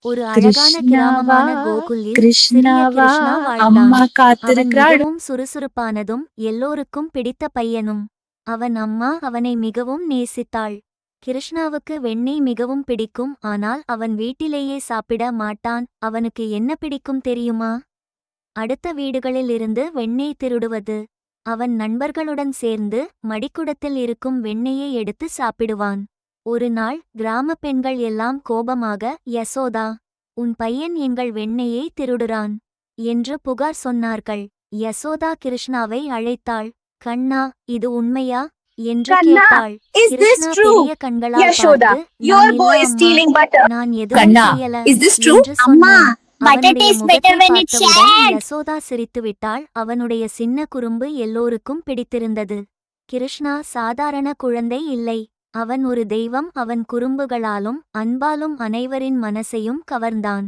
ஒரு அழகான கிருஷ்ணாவா கிராமமான கோகுலில் சிறிய கிருஷ்ணாவா கிருஷ்ணா வாழ்ந்தான். அம்மா அவன் காத்திருக்கிறாள். மிகவும் சுறுசுறுப்பானதும் எல்லோருக்கும் பிடித்த பையனும். அவன் அம்மா அவனை மிகவும் நேசித்தாள். கிருஷ்ணாவுக்கு வெண்ணெய் மிகவும் பிடிக்கும். ஆனால் அவன் வீட்டிலேயே சாப்பிட மாட்டான். அவனுக்கு என்ன பிடிக்கும் தெரியுமா? அடுத்த வீடுகளில் இருந்து வெண்ணெய் திருடுவது. அவன் நண்பர்களுடன் சேர்ந்து மடிக்குடத்தில் இருக்கும் வெண்ணெயை எடுத்து சாப்பிடுவான். ஒரு நாள் கிராம பெண்கள் எல்லாம் கோபமாக, யசோதா, உன் பையன் எங்கள் வெண்ணெயை திருடுறான் என்று புகார் சொன்னார்கள். யசோதா கிருஷ்ணாவை அழைத்தாள். கண்ணா, இது உண்மையா என்று Kanna, கேட்டாள். is this Krishna true? பெரிய கண்களால் Yashoda, பார்த்து, your நான் boy இல்ல is அம்மா, stealing butter. நான் எதுவும் Kanna, செய்யல is this true? என்று சொன்னான். butter அவனுடைய tastes முகத்தை better when it's பார்த்தவுடன் shared. யசோதா சிரித்துவிட்டாள். அவனுடைய சின்ன குறும்பு எல்லோருக்கும் பிடித்திருந்தது. கிருஷ்ணா சாதாரண குழந்தை இல்லை. அவன் ஒரு தெய்வம். அவன் குறும்புகளாலும் அன்பாலும் அனைவரின் மனசையும் கவர்ந்தான்.